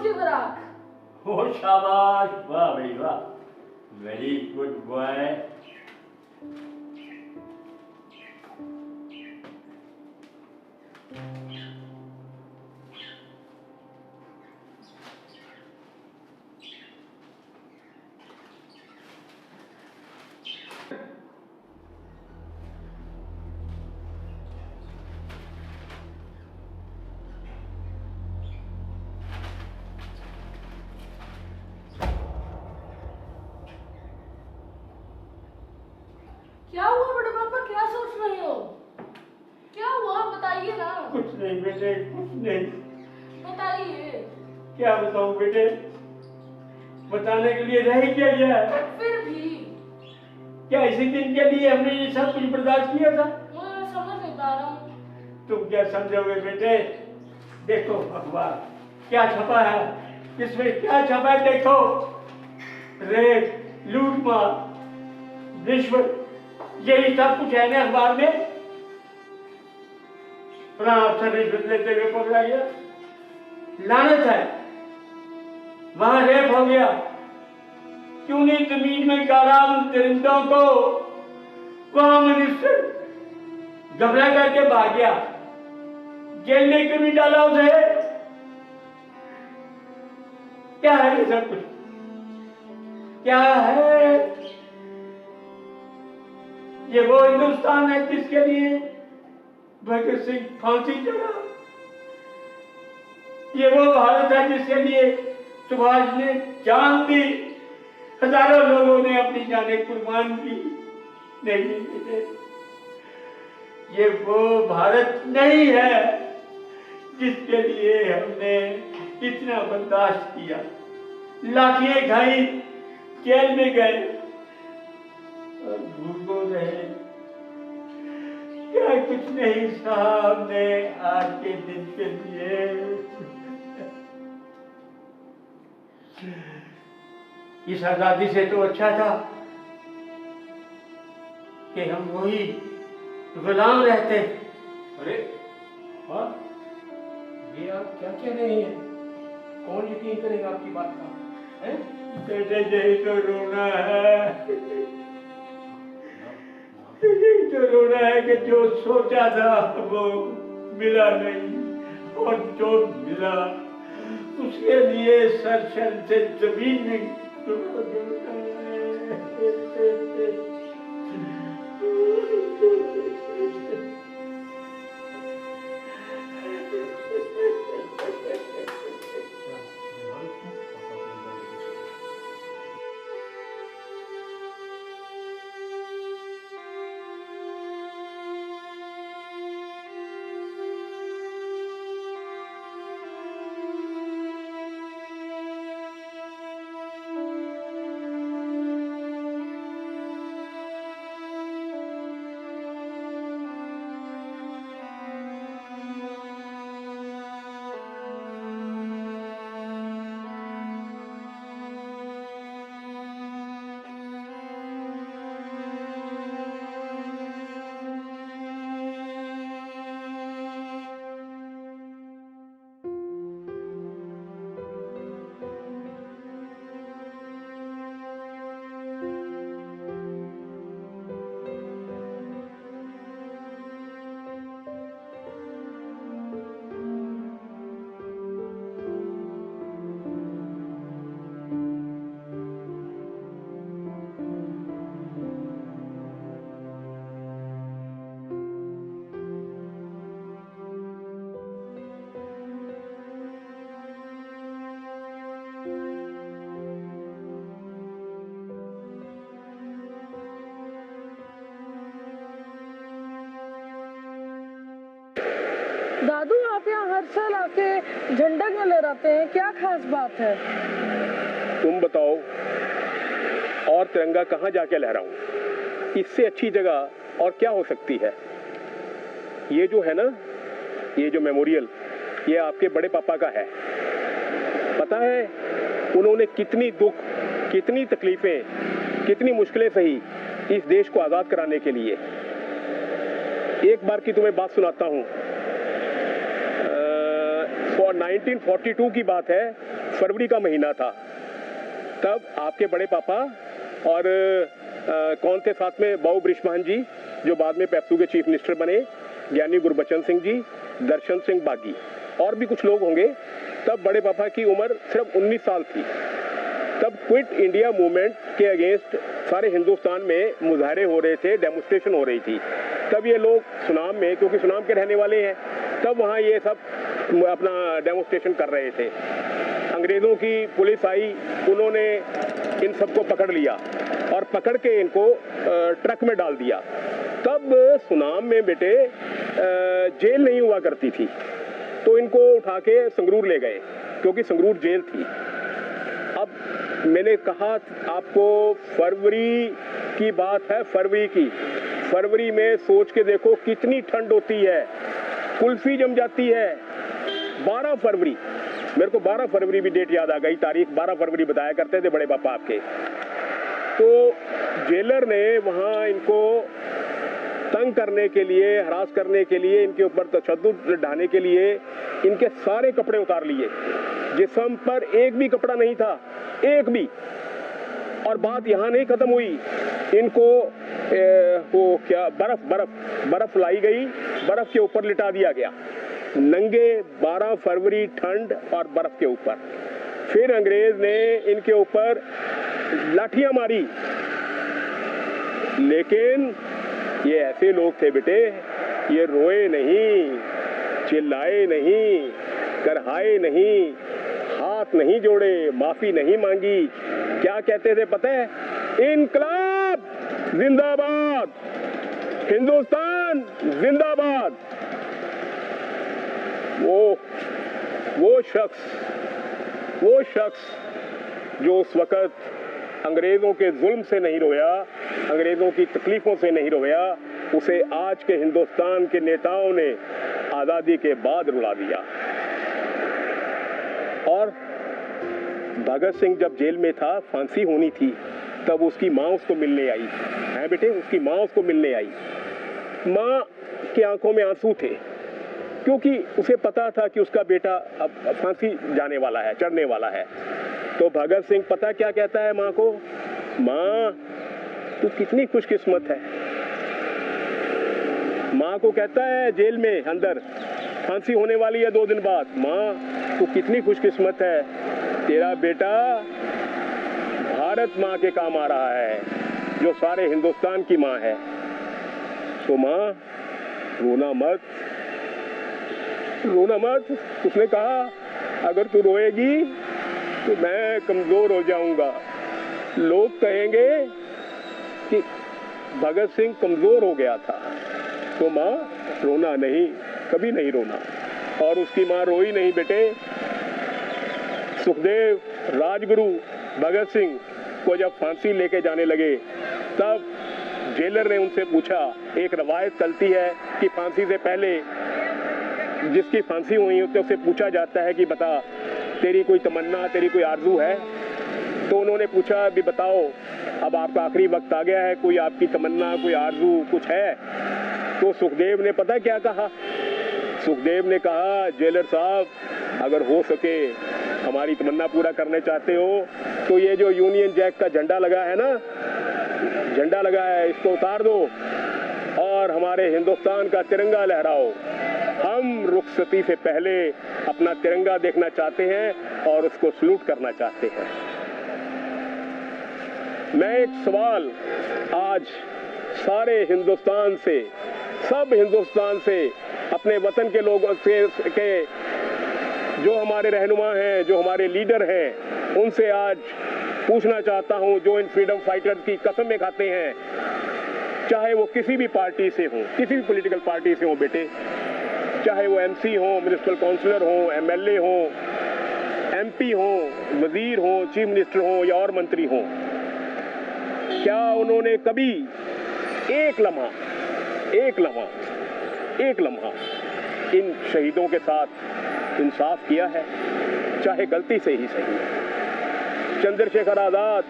की खुराक। ओ शाबाश, वाह भाई वाह, वेरी गुड बॉय। क्या हुआ बड़े पापा, क्या सोच रहे हो? क्या हुआ बताइए ना। कुछ नहीं बेटे, कुछ नहीं। बताइए। क्या बताऊं बेटे, बताने के लिए रह ही क्या गया है। फिर भी क्या इसी दिन के लिए हमने ये सब कुछ बर्दाश्त किया था? मैं समझ नहीं पा रहा हूँ। तुम क्या समझोगे बेटे? देखो अखबार क्या छपा है, इसमें क्या छपा है देखो। रेप, लूटमार, रिश्वत, यही सब कुछ है ना अखबार में। फलाना अफसर रिश्वत लेते हुए पकड़ा गया, लानत है। वहां रेप हो गया, क्यों नहीं जमीन में गाड़ा उन दरिंदों को। वहां मिनिस्टर घबरा करके भाग गया, जेल में क्यों नहीं डाला उसे? क्या है ये सब कुछ, क्या है ये? वो हिंदुस्तान है जिसके लिए भगत सिंह फांसी चढ़ा। ये वो भारत है जिसके लिए सुभाष ने जान दी, हजारों लोगों ने अपनी जानें कुर्बान की। नहीं बेटे, ये वो भारत नहीं है जिसके लिए हमने इतना बर्दाश्त किया। लाठियां खाई, जेल में गए और भूखों रहे। क्या कुछ नहीं सहा हमने आज के दिन के लिए। इस आजादी से तो अच्छा था कि हम वही गुलाम रहते। अरे हाँ, ये आप क्या कह रहे हैं? कौन यकीन करेगा आपकी बात का? हैं? बेटे यही तो रोना है, यही तो रोना है कि जो सोचा था वो मिला नहीं, और जो मिला उसके लिए सर से जमीन नहीं टूटा है। दादू आप यहाँ हर साल आके झंडा क्यों लहराते हैं, क्या खास बात है? तुम बताओ, और तिरंगा कहाँ जाके लहराऊं? इससे अच्छी जगह और क्या हो सकती है? ये जो है ना, ये जो मेमोरियल, ये आपके बड़े पापा का है। पता है उन्होंने कितनी दुख, कितनी तकलीफें, कितनी मुश्किलें सही इस देश को आजाद कराने के लिए। एक बार की तुम्हें बात सुनाता हूं। 1942 की बात है। फरवरी का महीना था। तब आपके बड़े पापा और कौन थे साथ में, बाबू ब्रिजमान जी जो बाद में पेप्सू के चीफ मिनिस्टर बने, ज्ञानी गुरबचन सिंह जी, दर्शन सिंह बागी और भी कुछ लोग होंगे। तब बड़े पापा की उम्र सिर्फ 19 साल थी। तब क्विट इंडिया मूवमेंट के अगेंस्ट सारे हिंदुस्तान में मुजाहरे हो रहे थे, डेमोन्स्ट्रेशन हो रही थी। तब ये लोग सुनाम में, क्योंकि सुनाम के रहने वाले हैं, तब वहाँ ये सब अपना डेमोन्स्ट्रेशन कर रहे थे। अंग्रेज़ों की पुलिस आई, उन्होंने इन सबको पकड़ लिया और पकड़ के इनको ट्रक में डाल दिया। तब सुनाम में बेटे जेल नहीं हुआ करती थी, तो इनको उठा के संगरूर ले गए, क्योंकि संगरूर जेल थी। अब मैंने कहा आपको फरवरी की बात है, फरवरी में सोच के देखो कितनी ठंड होती है, कुल्फी जम जाती है। 12 फरवरी, मेरे को 12 फरवरी भी डेट याद आ गई, तारीख 12 फरवरी बताया करते थे बड़े पापा आपके। तो जेलर ने वहाँ इनको तंग करने के लिए, हरास करने के लिए, इनके ऊपर तशद्दुद ढाने के लिए इनके सारे कपड़े उतार लिए। जिस्म पर एक भी कपड़ा नहीं था, एक भी। और बात यहाँ नहीं खत्म हुई, इनको वो क्या बर्फ लाई गई, बर्फ के ऊपर लिटा दिया गया, नंगे 12 फरवरी ठंड और बर्फ के ऊपर। फिर अंग्रेज ने इनके ऊपर लाठियां मारी, लेकिन ये ऐसे लोग थे बेटे, ये रोए नहीं, चिल्लाए नहीं, करहाए नहीं, हाथ नहीं जोड़े, माफी नहीं मांगी। क्या कहते थे पता है? इनकलाब जिंदाबाद, हिंदुस्तान जिंदाबाद। वो शख्स जो उस वक्त अंग्रेजों के जुल्म से नहीं रोया, अंग्रेजों की तकलीफों से नहीं रोया, उसे आज के हिंदुस्तान के नेताओं ने आजादी के बाद रुला दिया। और भगत सिंह जब जेल में था, फांसी होनी थी, तब उसकी माँ उसको मिलने आई है बेटे, उसकी माँ उसको मिलने आई। माँ की आंखों में आंसू थे, क्योंकि उसे पता था कि उसका बेटा अब फांसी जाने वाला है, चढ़ने वाला है। तो भगत सिंह पता क्या कहता है माँ को? माँ तू कितनी खुशकिस्मत है। माँ को कहता है जेल में अंदर, फांसी होने वाली है 2 दिन बाद, माँ तू कितनी खुशकिस्मत है, तेरा बेटा भारत माँ के काम आ रहा है, जो सारे हिंदुस्तान की माँ है। तो माँ रोना मत। उसने कहा अगर तू रोएगी तो मैं कमजोर हो जाऊंगा, लोग कहेंगे कि भगत सिंह कमजोर हो गया था। तो माँ रोना नहीं, कभी नहीं रोना। और उसकी माँ रोई नहीं बेटे। सुखदेव, राजगुरु, भगत सिंह को जब फांसी लेके जाने लगे, तब जेलर ने उनसे पूछा, एक रवायत चलती है कि फांसी से पहले जिसकी फांसी हुई होती है उससे पूछा जाता है कि बता तेरी कोई तमन्ना, तेरी कोई आरजू है? तो उन्होंने पूछा भी बताओ, अब आपका आखिरी वक्त आ गया है, कोई आपकी तमन्ना, कोई आरजू कुछ है? तो सुखदेव ने पता क्या कहा? सुखदेव ने कहा, जेलर साहब अगर हो सके हमारी तमन्ना पूरा करने चाहते हो तो ये जो यूनियन जैक का झंडा लगा है ना, झंडा लगा है, इसको उतार दो और हमारे हिंदुस्तान का तिरंगा लहराओ। हम रुखसती से पहले अपना तिरंगा देखना चाहते हैं और उसको सलूट करना चाहते हैं। मैं एक सवाल आज सारे हिंदुस्तान से, सब हिंदुस्तान से, अपने वतन के लोगों से, के जो हमारे रहनुमा हैं, जो हमारे लीडर हैं, उनसे आज पूछना चाहता हूं, जो इन फ्रीडम फाइटर्स की कसमें खाते हैं, चाहे वो किसी भी पार्टी से हो, किसी भी पॉलिटिकल पार्टी से हो बेटे, चाहे वो एमसी हो, म्युनिसिपल काउंसलर हो, एमएलए हो, एमपी हो, वजीर हो, चीफ मिनिस्टर हो या और मंत्री हो, क्या उन्होंने कभी एक लम्हा इन शहीदों के साथ इंसाफ किया है? चाहे गलती से ही सही। चंद्रशेखर आजाद,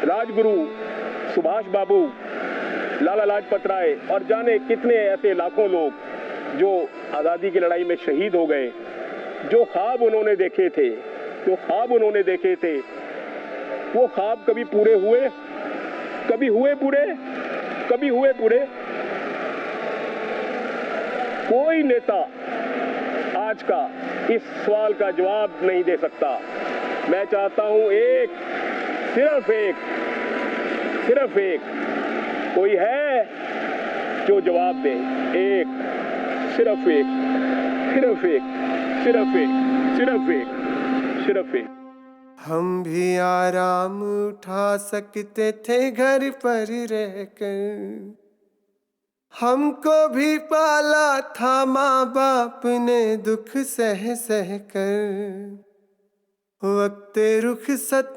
राजगुरु, सुभाष बाबू, लाला लाजपत राय और जाने कितने ऐसे लाखों लोग जो आज़ादी की लड़ाई में शहीद हो गए, जो ख्वाब उन्होंने देखे थे, जो ख्वाब उन्होंने देखे थे, वो ख्वाब कभी पूरे हुए? कभी हुए पूरे? कभी हुए पूरे? कोई नेता आज का इस सवाल का जवाब नहीं दे सकता। मैं चाहता हूं एक, सिर्फ एक कोई है जो जवाब दे। एक, सिर्फ एक, सिर्फ एक, सिर्फ एक, सिर्फ एक, सिर्फ एक। हम भी आराम उठा सकते थे घर पर रहकर, हमको भी पाला था माँ बाप ने दुख सह सह कर। वक्त रुखसत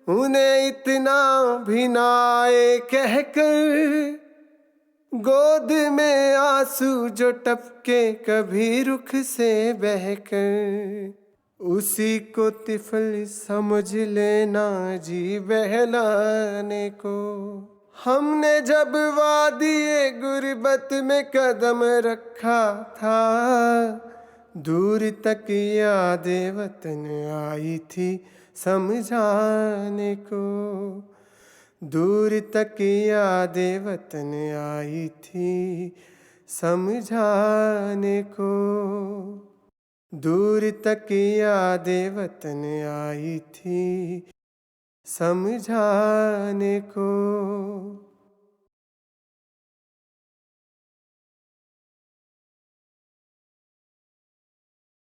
उन्हें इतना भी ना आए कहकर, गोद में आंसू जो टपके कभी रुख से बहकर, उसी को तिफल समझ लेना जी बहलाने को। हमने जब वादिए गुर्बत में कदम रखा था, दूर तक यादें वतन आई थी समझाने को। दूर तक यादें वतन आई थी समझाने को। दूर तक यादें वतन आई थी समझाने को।